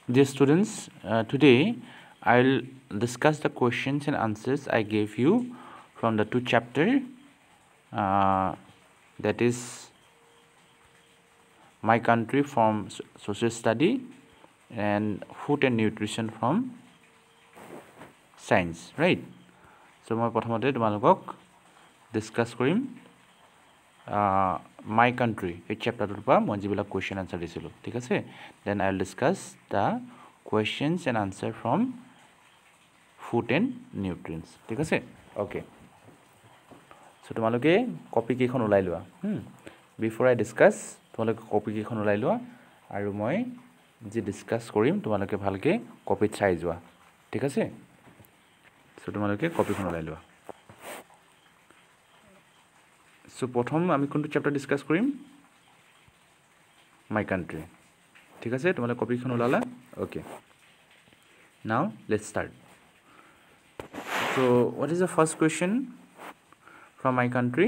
Dear students, today I'll discuss the questions and answers I gave you from the two chapter, that is My Country from Social Study and Food and Nutrition from Science, right? So মই প্ৰথমতে তোমালোকক discuss কৰিম My Country এই চেপ্টাৰটোৰ পৰা মই যিবিলাক question answer দিছিলোঁ, ঠিক আছে? Then I'll discuss the questions and answer from Food and Nutrients, ঠিক আছে? Okay. So তোমালোকে কপি কেইখন ওলাই লোৱা। Before I discuss, তোমালোকে কপি কেইখন ওলাই লোৱা আৰু মই যি ডিসকাস কৰিম তোমালোকে ভালকে কপিত চাই যোৱা, ঠিক আছে? So তোমালোকে কপিখন ওলাই লোৱা। So প্ৰথম আমি কোনটো চেপ্টাৰ ডিসকাস কৰিম? My Country, ঠিক আছে? তোমালোকে কপিখন ওলালা? Okay. Now let's start. So what is the first question from My Country?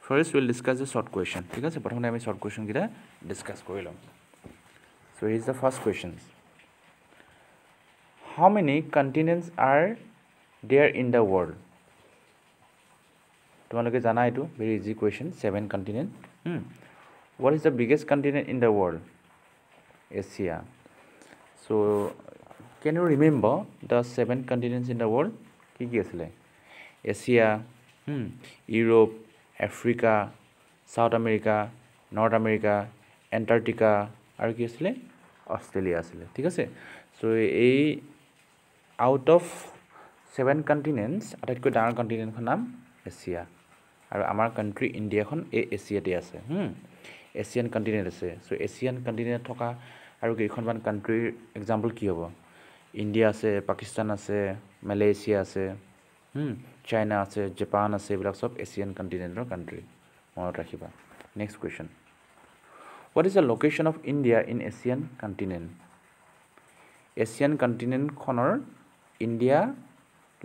First we'll discuss the short question, ঠিক আছে? প্ৰথমতে আমি short question কিটা discuss কৰি লম। So here's the first question. How many continents are there in the world? তোমালোকে জানা এটো, very easy question. 7 continent. What is the biggest continent in the world? Asia. So can you remember the 7 continents in the world? কি কি আছিলে? Asia, Europe, Africa, South America, North America, Antarctica, আৰু কি আছিলে? Australia আছিলে, ঠিক আছে? So এই out of 7 continents আটাইতকৈ ডাঙৰ কন্টিনেন্টৰ নাম এছিয়া, আৰু আমাৰ কান্ট্ৰি ইণ্ডিয়াখন এই এছিয়াতে আছে। এছিয়ান কন্টিনেন্ট আছে। সো এছিয়ান কন্টিনেন্ট থকা আৰু কেইখনমান কান্ট্ৰিৰ এক্সাম্পল কি হ'ব? ইণ্ডিয়া আছে, পাকিস্তান আছে, মালয়েছিয়া আছে, চাইনা আছে, জাপান আছে, এইবিলাক সব এছিয়ান কন্টিনেন্টৰ কান্ট্ৰি, মনত ৰাখিবা। Next question, what is the location of India in Asian continent? Asian কন্টিনেন্টখনৰ ইণ্ডিয়া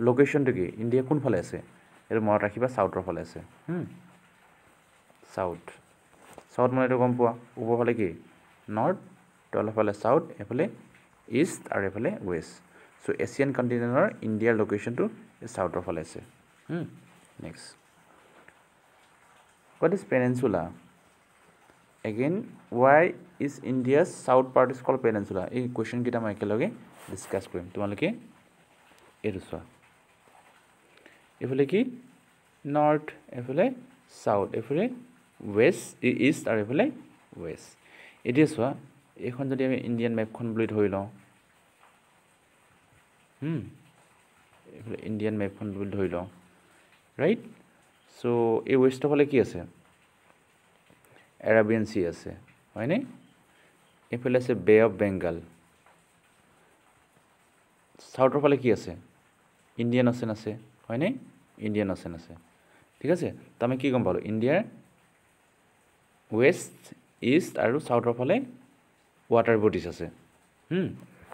লোকেশ্যনটো কি? ইণ্ডিয়া কোনফালে আছে? এইটো মনত ৰাখিবা, সাউথৰ ফালে আছে। সাউথ, সাউথ মানে এইটো গম পোৱা, ওপৰফালে কি? নৰ্থ, তলফালে সাউথ, এফালে ইষ্ট আৰু এফালে ৱেষ্ট। সো এছিয়ান কন্টিনেন্টৰ ইণ্ডিয়াৰ লোকেশ্যনটো সাউথৰ ফালে আছে। Next, what is peninsula? Again, why is India's south part is called peninsula? এই কুৱেশ্যন কেইটা মই একেলগে ডিছকাছ কৰিম। তোমালোকে এইটো চোৱা, এফালে কি? নৰ্থ, এফালে সাউথ, এফালে ৱেষ্ট, ইষ্ট আৰু এফালে ৱেষ্ট। এতিয়া চোৱা, এইখন যদি আমি ইণ্ডিয়ান মেপখন বুলি ধৰি লওঁ, এইফালে ইণ্ডিয়ান মেপখন বুলি ধৰি লওঁ, ৰাইট? চ' এই ৱেষ্টৰ ফালে কি আছে? এৰাবিয়ান চি আছে, হয়নে? এইফালে আছে বে অফ বেংগল। সাউথৰ ফালে কি আছে? ইণ্ডিয়ান অ'চেন আছে, হয়নে? ইণ্ডিয়ান অ'চেন আছে, ঠিক আছে? তো আমি কি গম পালোঁ? ইণ্ডিয়াৰ ৱেষ্ট, ইষ্ট আৰু সাউথৰ ফালে ৱাটাৰ বডিজ আছে।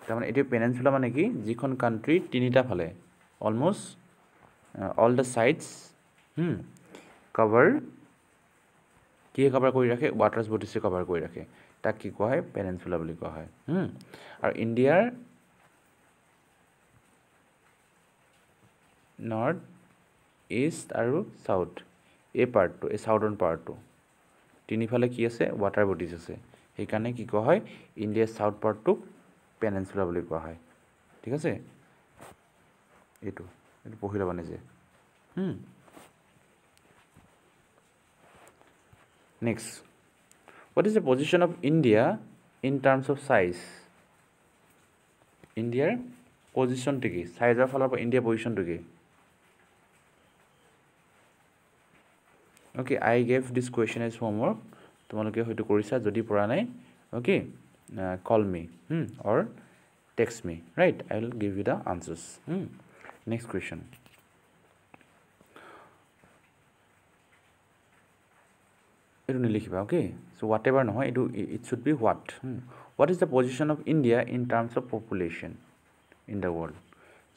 তাৰমানে এইটো পেনিনচুলা মানে কি? যিখন কাণ্ট্ৰি তিনিটা ফালে almost all the sides cover, কিয়ে কভাৰ কৰি ৰাখে? ৱাটাৰ বডিছে কভাৰ কৰি ৰাখে, তাক কি কোৱা হয়? পেনিনচুলা বুলি কোৱা হয়। আৰু ইণ্ডিয়াৰ নৰ্থ, ইষ্ট আৰু সাউথ, এই পাৰ্টটো, এই সাউথাৰ্ণ পাৰ্টটো, তিনিফালে কি আছে? ৱাটাৰ বডিজ আছে। সেইকাৰণে কি কোৱা হয়? ইণ্ডিয়াৰ সাউথ পাৰ্টটোক পেনিনচুলা বুলি কোৱা হয়, ঠিক আছে? এইটো এইটো পঢ়ি ল'বা নিজে। Next, what is the position of India in terms of size? ইণ্ডিয়াৰ পজিশ্যনটো কি? চাইজৰ ফালৰ পৰা ইণ্ডিয়াৰ পজিশ্যনটো কি? Okay, I gave this question as homework. তোমালোকে হয়তো কৰিছা, যদি পৰা নাই, okay, call me or text me, right? I will give you the answers. Next question. এইটো নিলিখিবা, okay? So whatever নহয়, এইটো it should be what? What is the position of India in terms of population in the world?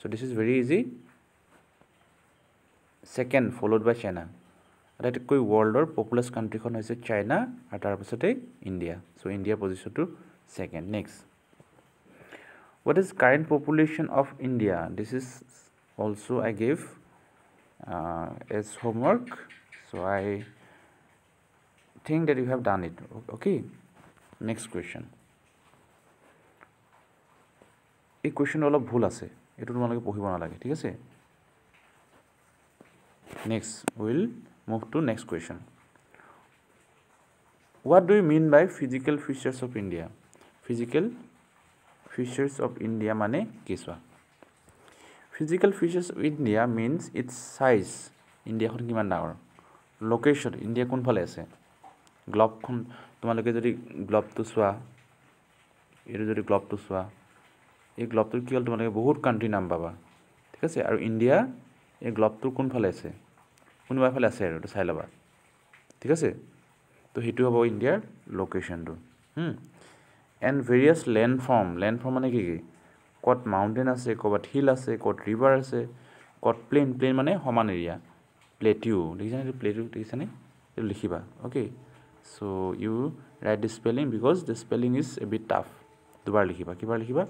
So this is very easy. Second, followed by China. আটাইতকৈ ৱৰ্ল্ডৰ পপুলাছ কাণ্ট্ৰিখন হৈছে China আৰু তাৰপিছতে India so' ইণ্ডিয়াৰ পজিশ্যনটো second next what is current population of India this is also I gave as homework so I think that you have done it okay next question এই question অলপ ভুল আছে এটো তোমালোকে পঢ়িব না লাগে ঠিক আছে next we'll move to next question what do you mean by physical features of India physical features of India mane kiswa physical features of India means its size India khon kiman dangor location India kon phale ase globe khon tumaloke jodi globe to swa eto jodi globe to swa ei globe to ki hol tumaloke bahut country nam baba ঠিক আছে আৰু India এই globe to কোন phale ase কোনবা phale ase আৰু চাই লবা ঠিক আছে তো হেতু হ'ব ইন্ডিয়াৰ location to and various landform মানে কি কত মাউন্টেন আছে কত হিল আছে কত রিভার আছে কত প্লেন মানে সমান এরিয়া প্লেটিউ দেখিছানে প্লেটিউ দেখিছানে এটো লিখিবা okay so you write the spelling because the spelling is a bit tough দুবাৰ লিখিবা কিবাৰ লিখিবা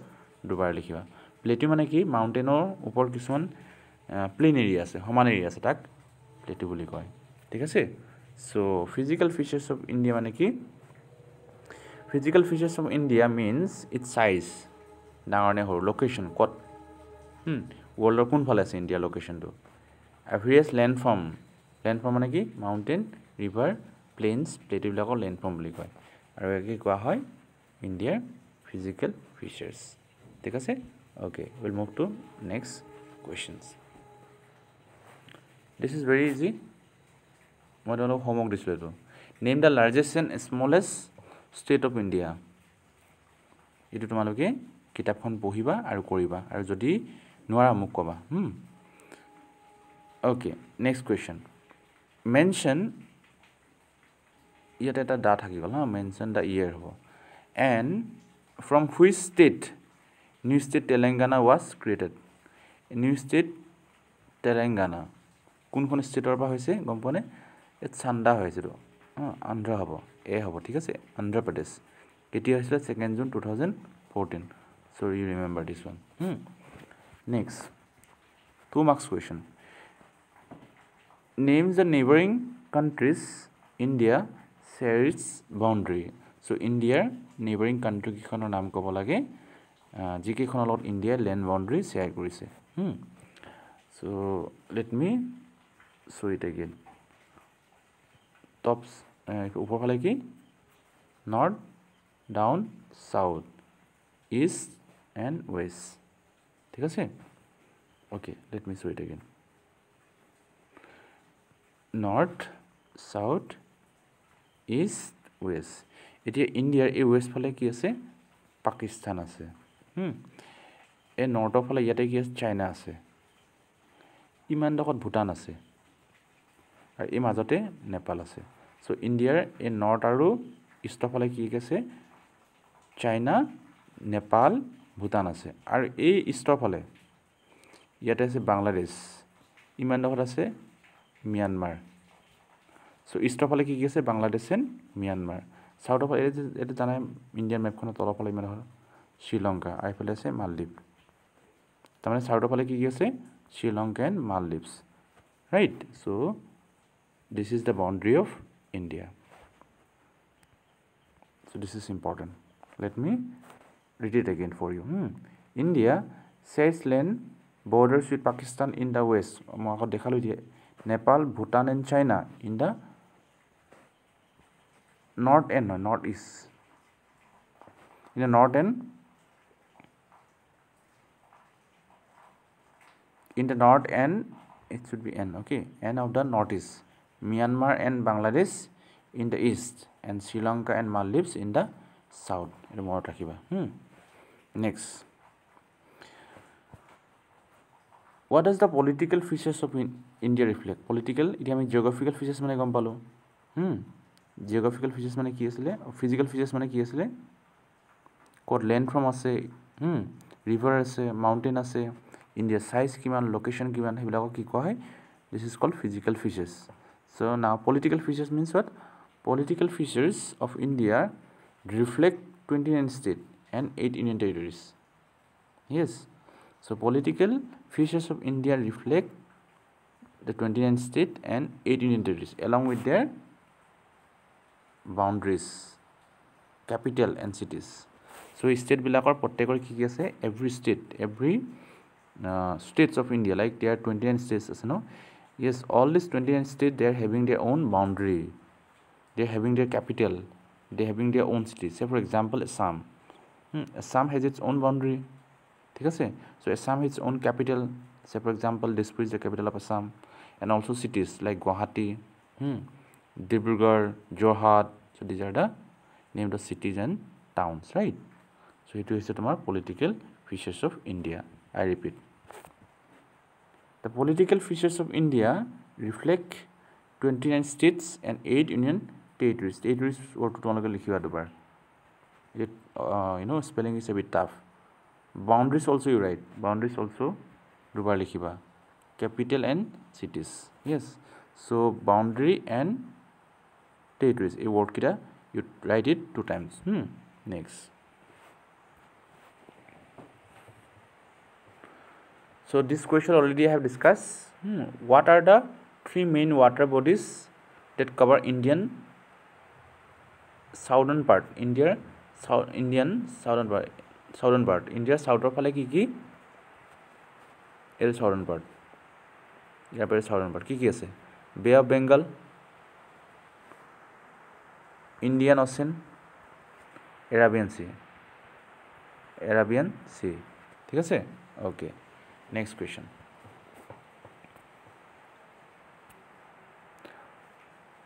দুবাৰ লিখিবা প্লেটিউ মানে কি মাউন্টেনৰ ওপৰ কিছুমান প্লেন এরিয়া আছে সমান এরিয়া আছে তাক প্লেটিউ বুলি কয় ঠিক আছে so physical features of India মানে কি Physical features of India means its size, dangane hor location, kot, world kun phale ase India location to. Various landform mane ki mountain, river, plains, plateau bilakor landform buli koy. Aru eki koa hoy India physical features. Thik ase? Okay, we'll move to next questions. This is very easy. Moi tolo homework display to. Name the largest and smallest state of India এটো তোমালোকে কিতাপখন পঢ়িবা আৰু কৰিবা আৰু যদি নোৱাৰা মোক কবা ওকে নেক্সট কোৱেশ্চন মেনশন ইয়াতে এটা দা থাকি গল মেনশন দা ইয়াৰ হ'ব and from which state new state Telangana was created new state Telangana কোনখন ষ্টেটৰ পৰা হৈছে গম পোৱানে এত চান্দা হৈছে তো আন্ধ্ৰ হ'ব এ হ'ব ঠিক আছে Andhra Pradesh কেতিয়া হৈছিল 2nd June 2014 so you remember this one next 2 marks question names the neighboring countries India shares boundary so India neighboring country কিখনৰ নাম ক'ব লাগে যি কিখনৰ লগত India land boundary share কৰিছে so let me show it again tops উপৰ ফালে কি north down south east and west ঠিক আছে okay let me show it again north south east west এতিয়া ইন্ডিয়াৰ এই ওয়েস্ট ফালে কি আছে পাকিস্তান আছে এই নৰ্থৰ ফালে ইয়াতে কি আছে চাইনা আছে ইমান দকত ভুটান আছে আৰু এই মাজতে নেপাল আছে সো ইন্ডিয়াৰ এই নৰ্থ আৰু ইষ্টৰ ফালে কি আছে চাইনা নেপাল ভুটান আছে আৰু এই ইষ্টৰ ফালে ইয়াতে আছে বাংলাদেশ ইমান দকত আছে মিয়ানমাৰ সো ইষ্টৰ ফালে কি আছে বাংলাদেশ এণ্ড মিয়ানমাৰ সাউথৰ ফালে এটা জানা ইণ্ডিয়ান মেপখনৰ তলৰ ফালে ইমান শ্ৰীলংকা আৰু ফালে আছে মালদ্বীপ তাৰমানে সাউথৰ ফালে কি আছে Sri Lanka and Maldives right so this is the boundary of India so this is important let me read it again for you India shares land borders with Pakistan in the west মই আকৌ দেখালো দিয়ে Nepal Bhutan and China in the north and north east in the north and in the north and it should be n okay n of the northeast Myanmar and Bangladesh in the east and Sri Lanka and Maldives in the south eto more rakhiba next what does the political features of India reflect political iti ami geographical features mane gom palo geographical features mane ki asile physical features mane ki asile kod land from ase river ase mountain ase India size kiman location kiman hebilako ki koy this is called physical features So now political features means what? Political features of India reflect 29 states and 8 union territories. Yes. So political features of India reflect the 29 states and 8 union territories along with their boundaries, capital and cities. So state bilakor prottekor ki ase, every state, every states of India, like there are 29 states, no? Yes, all these 29 states, they are having their own boundary, they are having their capital, they are having their own cities. Say for example Assam. Assam has its own boundary. So Assam has its own capital. Say for example Dispur is the capital of Assam, and also cities like Guwahati, Dibrugarh, Jorhat. So these are the named of cities and towns, right? So it is our political features of India. I repeat, the political features of India reflect 29 states and 8 union territories. Territories or to likhiba dubar. It spelling is a bit tough. Boundaries also you write. Boundaries also dubar likhiba. Capital and cities. Yes. So boundary and territories. A word kita you write it 2 times. Next. So this question already I have discussed. What are the 3 main water bodies that cover Indian southern part? Indian southern part. India southern phale ki? Southern part. Here southern part. Ki ase? Bay of Bengal, Indian Ocean, Arabian Sea. Arabian Sea. ठीक है? Okay. Next question.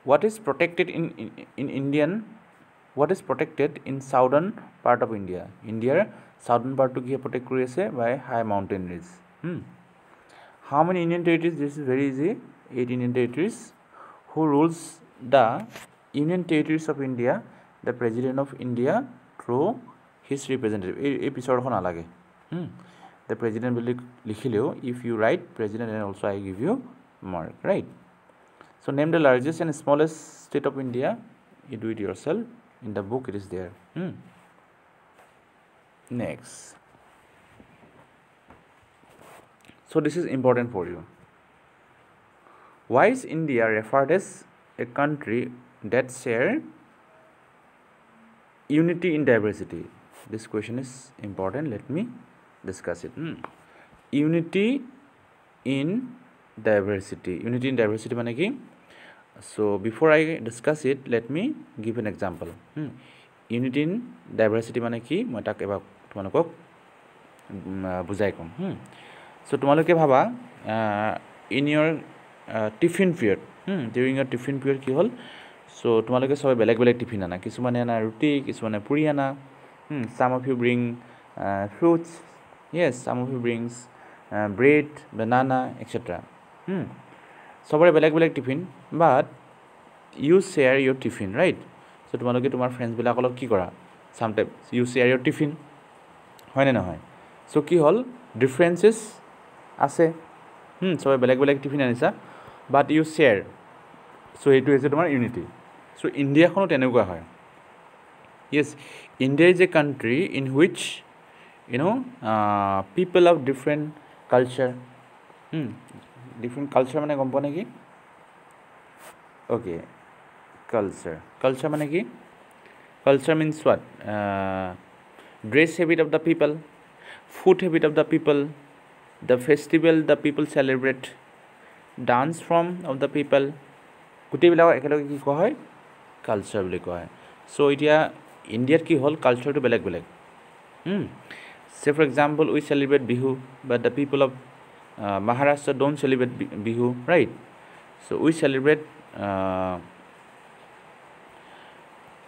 What is protected in Indian? What is protected in southern part of India? India southern part to ki protect kori ase by high mountain range. How many Indian territories? This is very easy. 8 Indian territories. Who rules the Union territories of India? The President of India through his representative. Episode ho na lage. The president will likhileo. If you write president, and also I give you mark, right? So name the largest and smallest state of India. You do it yourself. In the book it is there. Next. So this is important for you. Why is India referred as a country that share unity in diversity? This question is important. Let me discuss it. Unity in diversity. Unity in diversity mane ki? So before I discuss it, let me give an example. Unity in diversity mane ki? Moi tak eba tumanokok bujai kom. So tumaloke bhaba in your tiffin period, during your tiffin period ki hol? So tumaloke sobe beleg tiffin ana. Kisumane ana roti, kisumane puri ana. Some of you bring fruits. Yes, some of you brings bread, banana, etc. Sobore beleg tiffin, but you share your tiffin, right? So tumaloke tumar friends bilakolok ki kora? Sometimes you share your tiffin. Hoy na na hoy? So ki hol? Differences ase. Sobore beleg tiffin anisa, but you share. So etu ase tumar unity. So India khono tenugua hoy. Yes, India is a country in which people of different culture. Different culture mane gom pone ki? Okay, culture mane ki? Culture means what? Dress habit of the people, food habit of the people, the festival the people celebrate, dance form of the people. Gutei bilak ekeloge ki koa hoy? Culture boli koa hoy. So itia India ki hol culture to beleg. Say for example, we celebrate Bihu, but the people of Maharashtra don't celebrate Bihu, right? So we celebrate and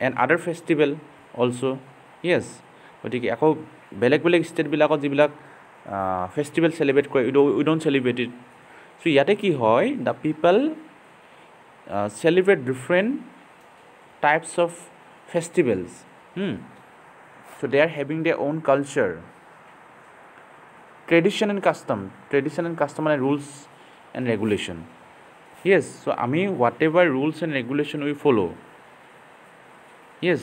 other festival also. Yes, but ako beleg state bilakot jibilak festival celebrate kore, we don't celebrate it. So yate ki hoy? The people celebrate different types of festivals. So they are having their own culture, tradition and custom and rules and regulation. yes so আমি whatever rules and regulation we follow yes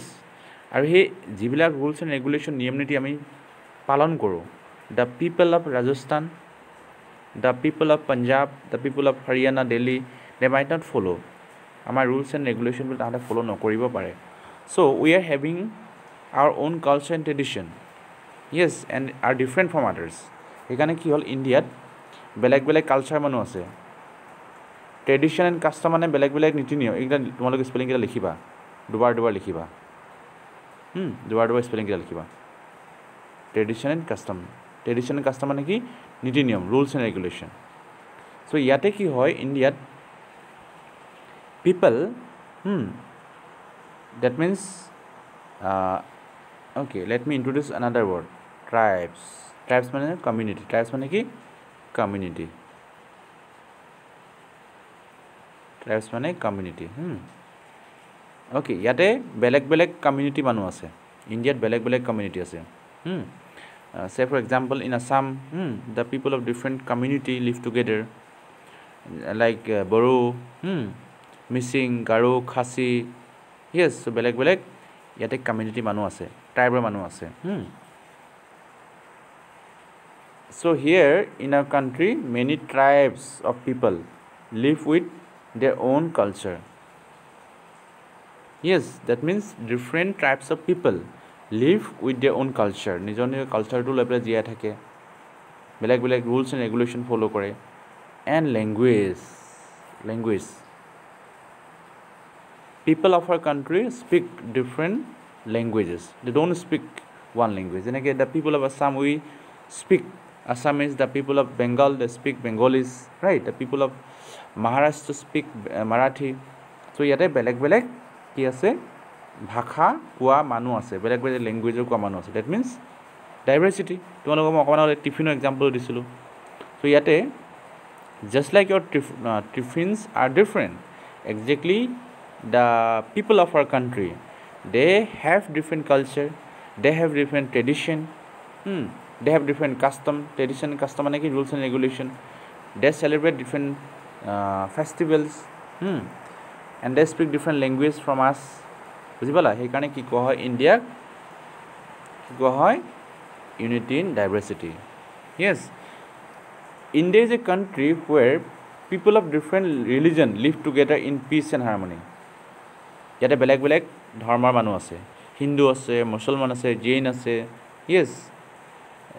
আৰু সেই যিবিলাক rules and regulation নিয়ম নীতি আমি পালন কৰোঁ the people of Rajasthan the people of Punjab the people of Haryana Delhi they might not follow আমাৰ rules and regulation বোৰ তাহাঁতে follow নকৰিব পাৰে so we are having our own culture and tradition yes and are different from others সেইকাৰণে কি হ'ল ইণ্ডিয়াত বেলেগ বেলেগ কালচাৰ মানুহ আছে ট্ৰেডিশ্যন এণ্ড কাষ্টম মানে বেলেগ বেলেগ নীতি নিয়ম এইকেইটা তোমালোকে স্পেলিংকেইটা লিখিবা দুবাৰ লিখিবা দুবাৰ স্পেলিংকেইটা লিখিবা ট্ৰেডিশ্যন এণ্ড কাষ্টম মানে কি নীতি নিয়ম ৰুলছ এণ্ড ৰেগুলেশ্যন চ' ইয়াতে কি হয় ইণ্ডিয়াত পিপল that means okay let me introduce another word tribes মানে community tribes মানে কি community tribes মানে community okay ইয়াতে বেলেগ বেলেগ community মানুহ আছে ইণ্ডিয়াত বেলেগ বেলেগ community আছে say for example in Assam the people of different community live together like Boru Missing Garo Khasi yes so বেলেগ বেলেগ ইয়াতে community মানুহ আছে tribal মানুহ আছে so here in our country many tribes of people live with their own culture yes that means different tribes of people live with their own culture নিজৰ নিজৰ কালচাৰটো লৈ পেলাই জীয়াই থাকে বেলেগ বেলেগ rules and regulation follow কৰে and language people of our country speak different languages they don't speak one language and again the people of Assam we speak Assamese the people of Bengal they speak Bengalis right the people of Maharashtra speak Marathi so yate beleg ki ase bhakha koa manu ase beleg language koa manu ase that means diversity tomalogo mo akona tiffin example disilu so yate just like your tiffins are different exactly the people of our country they have different culture they have different tradition they have different custom mane ki rules and regulation they celebrate different festivals and they speak different language from us bujibala he kane ki ko hoy India ki ko hoy unity in diversity yes India is a country where people of different religion live together in peace and harmony ইয়াতে বেলেগ বেলেগ ধৰ্মৰ মানুহ আছে হিন্দু আছে মুছলমান আছে জৈন আছে yes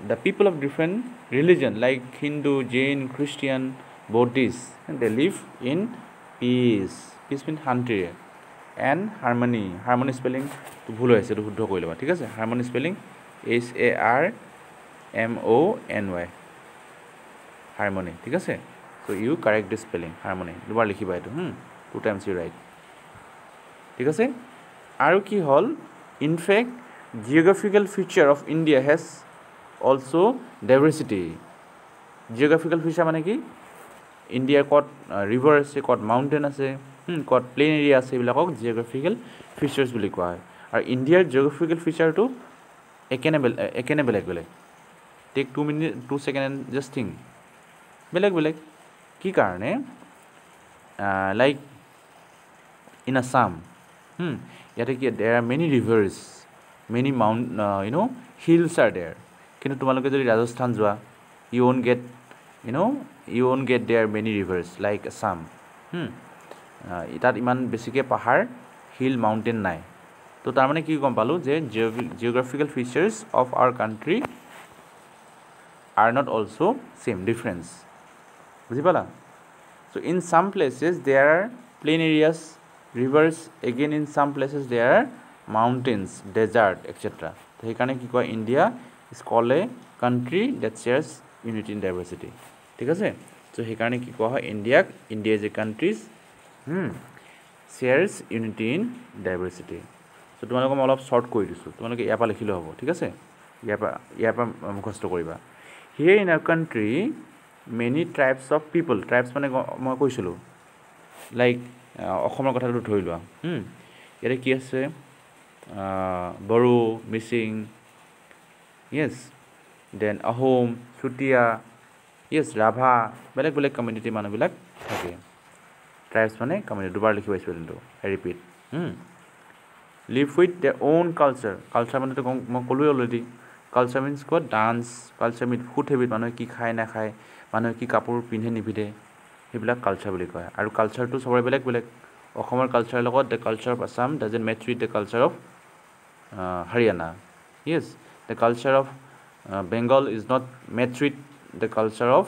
the people of different religion like Hindu Jain Christian Buddhist and they live in peace means শান্তি and harmony spelling তো ভুল হৈছে তো শুদ্ধ কৰি লবা ঠিক আছে harmony spelling HARMONY harmony ঠিক আছে so you correct this spelling harmony দুবাৰ লিখিবা এটো two times you write ঠিক আছে আৰু কি হল in fact geographical feature of India has also diversity geographical feature মানে কি India কত river আছে কত mountain আছে কত plain area আছে বিলাকক geographical features বুলি কোৱা হয় আৰু Indiaৰ geographical feature টো একেনে বেলেগ take 2 seconds and just think বেলেগ কি কাৰণে like in Assam yate ki there are many rivers many hills are there kintu tumaloke jodi Rajasthan joa you won't get there many rivers like Assam itat iman besike pahar hill mountain nai to tar mane ki gom palu je geographical features of our country are not also same difference bujibala so in some places there are plain areas rivers again in some places there are mountains desert etc to hekane ki koy India is called a country that shares unity in diversity ঠিক আছে so hekane ki koy India is a countries shares unity in diversity so তোমালোকক অলপ short কৰি দিছো তোমালোকে ইয়াপা লিখিলে হ'ব ঠিক আছে ইয়াপা মুখস্থ কৰিবা here in our country many tribes of people tribes মানে মই কৈছিলো like অসমৰ কথাটো ধৰি লোৱা ইয়াতে কি আছে বড়ো Mising yes then Ahom Chutia yes Rabha বেলেগ কমিউনিটি মানুহবিলাক থাকে Tribes মানে community. দুবাৰ লিখিব স্পেলিংটো. I repeat. Live with their own culture. Culture মানে তো মই ক'লোৱে already. Culture means what? Dance. Culture means food habit. মানুহে কি খায় নাখায়, মানুহে কি কাপোৰ পিন্ধে নিপিন্ধে, সেইবিলাক কালচাৰ বুলি কয়। আৰু কালচাৰটো চবৰে বেলেগ বেলেগ। অসমৰ কালচাৰৰ লগত the culture of Assam doesn't match with the culture of Haryana. Yes, the culture of Bengal is not matched with the culture of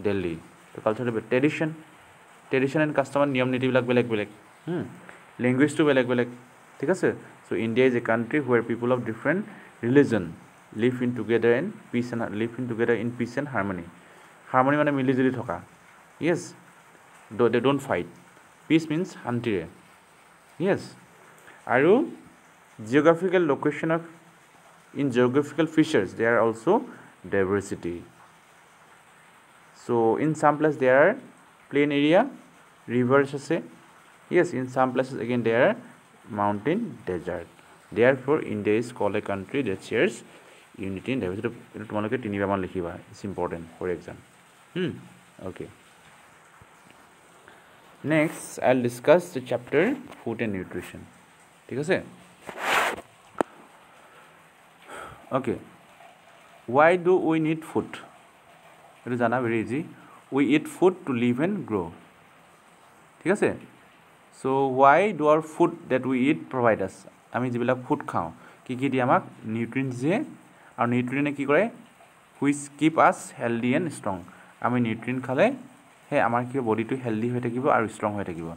Delhi. The culture of tradition and custom and নিয়ম নীতিবিলাক বেলেগ বেলেগ। লেংগুৱেজটো বেলেগ বেলেগ, ঠিক আছে। So India is a country where people of different religion live in together in peace and harmony. Harmony মানে মিলিজুলি থকা। Yes, they don't fight. Peace means শান্তিৰে। Yes, আৰু geographical location of in geographical features there are also diversity. So in some places there are plain area, rivers আছে. Yes, in some places again there are mountain, desert. Therefore India is called a country that shares unity and diversity. এটা তোমালোকে তিনিবাৰ মান লিখিবা. It's important for exam. Okay. Next I'll discuss the chapter food and nutrition. ঠিক আছে? Okay. Why do we need food? It is very easy. We eat food to live and grow. ঠিক আছে? So why do our food that we eat provide us? আমি যিবিলাক food খাওঁ কি কি দিয়ে আমাক? নিউট্ৰিয়েণ্টছ দিয়ে। আৰু নিউট্ৰিয়েণ্টে কি কৰে? Which keep us healthy and strong. আমি নিউট্ৰিয়েণ্ট খালে হে আমাৰ কি বডিটো হেল্ডি হৈ থাকিব আৰু ষ্ট্ৰং হৈ থাকিব।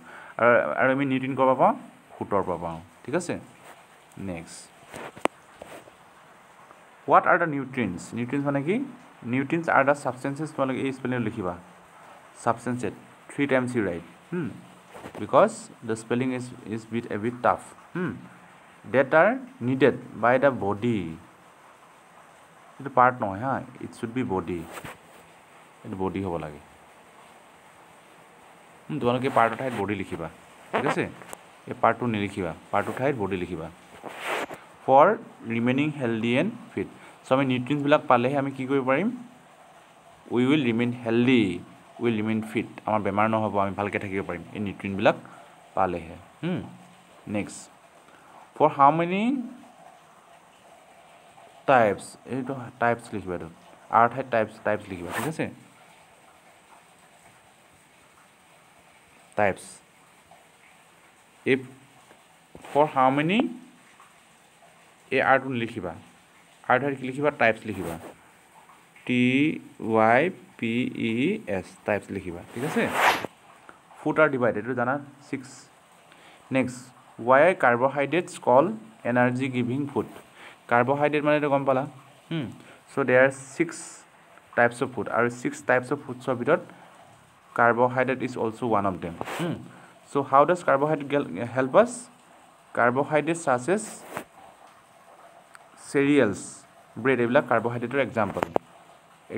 আৰু আমি নিউট্ৰিয়েণ্ট ক'ৰ পৰা পাওঁ? ফুডৰ পৰা পাওঁ। ঠিক আছে? Next, what are the nutrients? Nutrients মানে কি? Nutrients are the substances, তোমালোকে এই স্পেলিং লিখিবা। Substances 3 times you write. Because the spelling is a bit tough. That are needed by the body. It's part নহয় হা, it should be body. এটা body হ'ব লাগে। তোমালোকে পাৰ্টৰ ঠাইত body লিখিবা। ঠিক আছে? এই পাৰ্টটো নিলিখিবা, পাৰ্টৰ ঠাইত body লিখিবা। For remaining healthy and fit. So আমি নিউট্ৰিয়েণ্টছবিলাক পালেহে আমি কি কৰিব পাৰিম? We will remain healthy, we will remain fit. আমাৰ বেমাৰ নহ'ব, আমি ভালকৈ থাকিব পাৰিম এই নিউট্ৰিয়েণ্টবিলাক পালেহে। Next, for how many types? এইটো টাইপছ লিখিবা, এইটো আৰু ঠাইত টাইপছ লিখিবা। ঠিক আছে? Types. if for how many এই আৰটো লিখিবা, আৰু ঠাইত কি লিখিবা? টাইপছ লিখিবা। TYPES টাইপছ লিখিবা। ঠিক আছে? ফুড are divided, এইটো জানা 6. Next, why are carbohydrates called energy giving food? Carbohydrate মানে এইটো গম পালা। So there are 6 types of food, আৰু 6 types of foodsৰ ভিতৰত carbohydrate is also one of them. So how does carbohydrate help us? Carbohydrates such as cereals, bread, এইবিলাক কাৰ্বহাইড্ৰেটৰ example.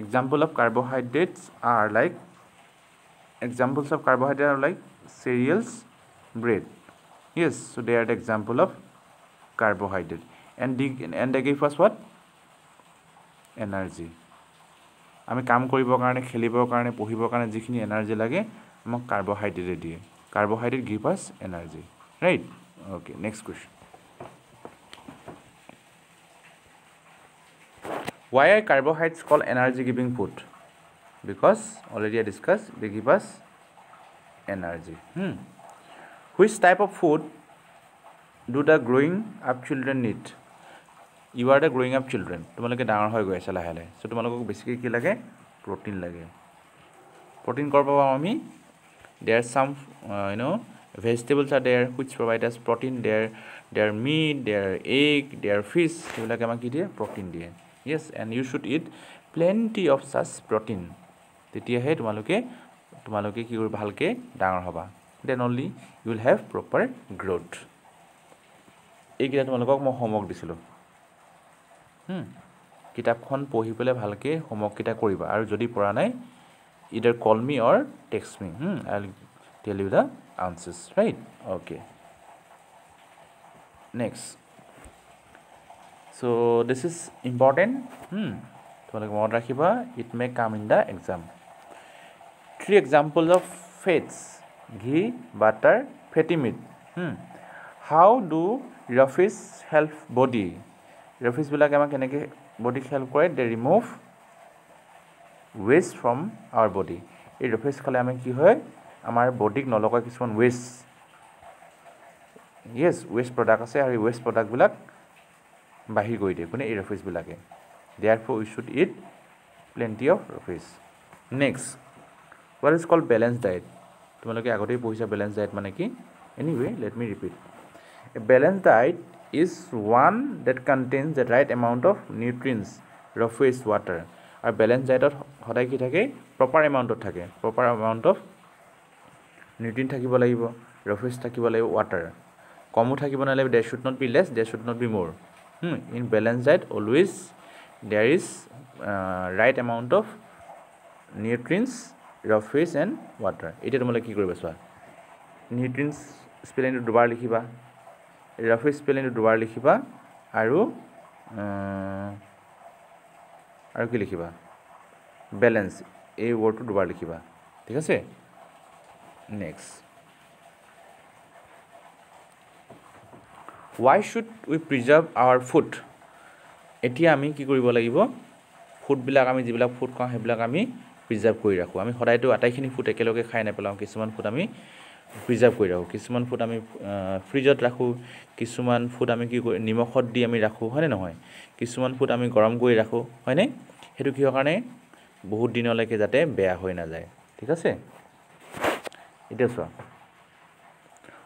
Examples of carbohydrates are like cereals, bread. Yes, so they are the example of carbohydrate. And they give us what? Energy. আমি কাম কৰিবৰ কাৰণে, খেলিবৰ কাৰণে, পঢ়িবৰ কাৰণে যিখিনি এনাৰ্জি লাগে আমাক কাৰ্বহাইড্ৰেটে দিয়ে। Carbohydrate give us energy. Right? Okay, next question. Why are carbohydrates called energy giving food? Because already I discussed, they give us energy. Which type of food do the growing up children need? You are the growing up children. তোমালোকে ডাঙৰ হৈ গৈ আছা লাহে লাহে। So তোমালোকক বেছিকৈ কি লাগে? প্ৰটিন লাগে। প্ৰটিন ক'ৰ পৰা পাম আমি? There are some vegetables are there which provide us protein. There are meat, there are egg, there are fish. সেইবিলাকে আমাক কি দিয়ে? প্ৰটিন দিয়ে। Yes, and you should eat plenty of such protein. তেতিয়াহে তোমালোকে কি কৰিব? ভালকৈ ডাঙৰ হ'বা। Then only you will have proper growth. এইকেইটা তোমালোকক মই হোমৱৰ্ক দিছিলোঁ। কিতাপখন পঢ়ি পেলাই ভালকৈ হোমৱৰ্ককেইটা কৰিবা, আৰু যদি পৰা নাই either call me or text me. I'll tell you the answers. Right? Okay. Next. So this is important. তোমালোকে মনত ৰাখিবা, it may come in the exam. 3 examples of fats ghee butter fatty meat how do roughages help body ৰফিজবিলাকে আমাক কেনেকৈ বডিক help কৰে they remove waste from our body এই roughages খালে আমি কি হয় আমাৰ বডিক নলগা কিছুমান ৱেষ্ট ৱেষ্ট প্ৰডাক্ট আছে আৰু এই ৱেষ্ট প্ৰডাক্টবিলাক বাহিৰ কৰি দিয়ে কোনে এই ৰফিজবিলাকে therefore we should eat plenty of roughages next what is called balance diet তোমালোকে আগতেই পঢ়িছা বেলেঞ্চ ডায়েট মানে কি anyway let me repeat a balance diet is one that contains the right amount of nutrients roughages water আৰু balance ডায়েটত সদায় কি থাকে প্ৰপাৰ এমাউণ্টত থাকে প্ৰপাৰ এমাউণ্ট অফ নিউট্ৰিয়েণ্ট থাকিব লাগিব ৰফিজ থাকিব লাগিব ৱাটাৰ কমো থাকিব নালাগিব they should not be less they should not be more in balance diet always there is right amount of nutrients roughage and water এতিয়া তোমালোকে কি কৰিবা চোৱা নিউট্ৰিয়েণ্টছ স্পেলিংটো দুবাৰ লিখিবা ৰফিজ স্পেলিংটো দুবাৰ লিখিবা আৰু কি লিখিবা বেলেঞ্চ এই ৱৰ্ডটো দুবাৰ লিখিবা ঠিক আছে next why should we preserve our food এতিয়া আমি কি কৰিব লাগিব ফুডবিলাক আমি যিবিলাক ফুড খাওঁ সেইবিলাক আমি প্ৰিজাৰ্ভ কৰি ৰাখোঁ আমি সদায়তো আটাইখিনি ফুড একেলগে খাই নেপেলাওঁ কিছুমান ফুড আমি প্ৰিজাৰ্ভ কৰি ৰাখোঁ কিছুমান ফুড আমি ফ্ৰিজত ৰাখোঁ কিছুমান ফুড আমি কি কৰি নিমখত দি আমি ৰাখোঁ হয়নে নহয় কিছুমান ফুড আমি গৰম কৰি ৰাখোঁ হয়নে সেইটো কিহৰ কাৰণে বহুত দিনলৈকে যাতে বেয়া হৈ নাযায় ঠিক আছে এতিয়া চোৱা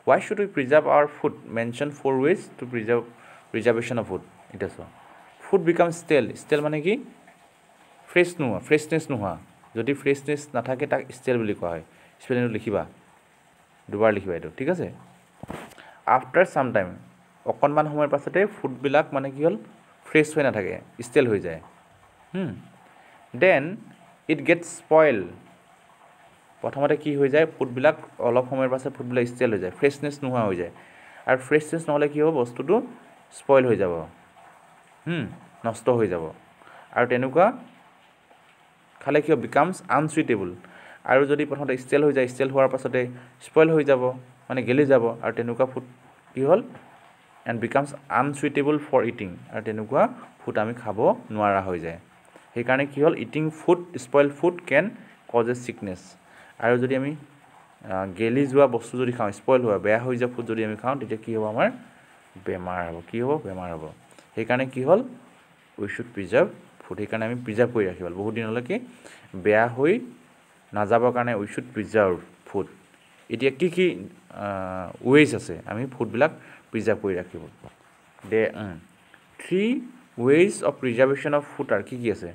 why should we preserve our food mention 4 ways to preserve preservation of food এটা so food becomes stale মানে কি freshness নোহোৱা যদি freshness নাথাকে তাক stale বুলি কোৱা হয় স্পেলিংটো লিখিবা দুবাৰ লিখিবা এইটো ঠিক আছে after some time অকণমান সময়ৰ পাছতে ফুডবিলাক মানে কি হ'ল ফ্ৰেছ হৈ নাথাকে stale হৈ যায় then it gets spoiled প্ৰথমতে কি হৈ যায় ফুডবিলাক অলপ সময়ৰ পাছত ফুডবিলাক ষ্টেল হৈ যায় ফ্ৰেছনেছ নোহোৱা হৈ যায় আৰু ফ্ৰেছনেছ নহ'লে কি হ'ব বস্তুটো স্পইল হৈ যাব নষ্ট হৈ যাব আৰু তেনেকুৱা খালে কি হ'ব বিকামছ আনচুইটেবল আৰু যদি প্ৰথমতে ষ্টেল হৈ যায় ষ্টেল হোৱাৰ পাছতে স্পইল হৈ যাব মানে গেলি যাব আৰু তেনেকুৱা ফুড কি হ'ল এণ্ড বিকামছ আনচুইটেবল ফৰ ইটিং আৰু তেনেকুৱা ফুড আমি খাব নোৱাৰা হৈ যায় সেইকাৰণে কি হ'ল ইটিং ফুড স্পইল ফুড কেন কজেছ ছিকনেছ আৰু যদি আমি গেলি যোৱা বস্তু যদি খাওঁ স্পইল হোৱা বেয়া হৈ যোৱা ফুড যদি আমি খাওঁ তেতিয়া কি হ'ব আমাৰ বেমাৰ হ'ব কি হ'ব বেমাৰ হ'ব সেইকাৰণে কি হ'ল উই শুড প্ৰিজাৰ্ভ ফুড সেইকাৰণে আমি প্ৰিজাৰ্ভ কৰি ৰাখিব বহুত দিনলৈকে বেয়া হৈ নাযাবৰ কাৰণে উই শুড প্ৰিজাৰ্ভ ফুড এতিয়া কি কি ৱেজ আছে আমি ফুডবিলাক প্ৰিজাৰ্ভ কৰি ৰাখিব দে 3 ways of preservation of food আৰু কি কি আছে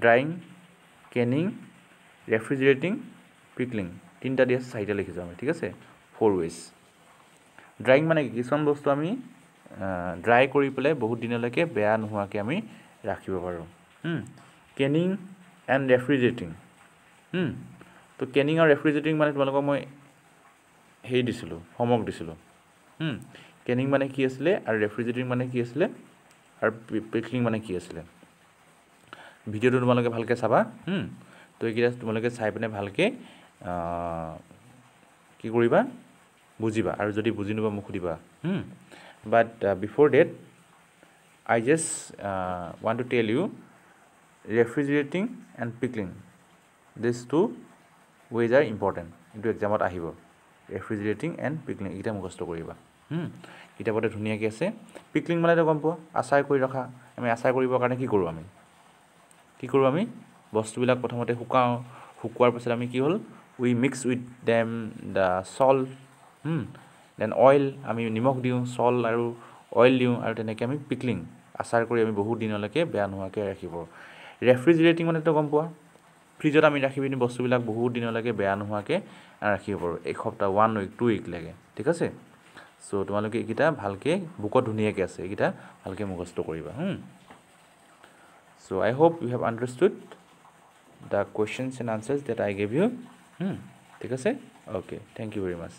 ড্ৰাইং কেনিং ৰেফ্ৰিজাৰেটিং পিকলিং তিনিটা দি আছে চাৰিটা লিখিছোঁ আমি ঠিক আছে 4 ৱেজ ড্ৰাইং মানে কিছুমান বস্তু আমি ড্ৰাই কৰি পেলাই বহুত দিনলৈকে বেয়া নোহোৱাকৈ আমি ৰাখিব পাৰোঁ কেনিং এণ্ড ৰেফ্ৰিজাৰেটিং তো কেনিং আৰু ৰেফ্ৰিজাৰেটিং মানে তোমালোকক মই হেৰি দিছিলোঁ হোমৱৰ্ক দিছিলোঁ কেনিং মানে কি আছিলে আৰু ৰেফ্ৰিজাৰেটিং মানে কি আছিলে আৰু পিকলিং মানে কি আছিলে ভিডিঅ'টো তোমালোকে ভালকৈ চাবা তো এইকেইটা তোমালোকে চাই পিনে ভালকৈ কি কৰিবা বুজিবা আৰু যদি বুজি নোপোৱা মোক সুধিবা but before that I just want to tell you refrigerating and pickling this two ways are important এইটো এক্সামত আহিব ৰেফ্ৰিজাৰেটিং এণ্ড পিকলিং এইকেইটা মুখস্থ কৰিবা কিতাপতে ধুনীয়াকৈ আছে পিকলিং মানেতো গম পোৱা আচাৰ কৰি ৰখা আমি আচাৰ কৰিবৰ কাৰণে কি কৰোঁ আমি বস্তুবিলাক প্ৰথমতে শুকাওঁ শুকোৱাৰ পাছত আমি কি হ'ল we mix with them the salt then oil আমি নিমখ দিওঁ চল্ট আৰু অইল দিওঁ আৰু তেনেকৈ আমি পিকলিং আচাৰ কৰি আমি বহুত দিনলৈকে বেয়া নোহোৱাকৈ ৰাখিব ৰেফ্ৰিজাৰেটিং মানেতো গম পোৱা ফ্ৰিজত আমি ৰাখি পিনি বস্তুবিলাক বহুত দিনলৈকে বেয়া নোহোৱাকৈ ৰাখিব পাৰোঁ এসপ্তাহ 1 উইক 2 উইক লাগে ঠিক আছে চ' তোমালোকে এইকেইটা ভালকৈ বুকত ধুনীয়াকৈ আছে এইকেইটা ভালকৈ মুখস্থ কৰিবা so' I hope you have understood the questions and answers that I gave you ঠিক আছে okay thank you very much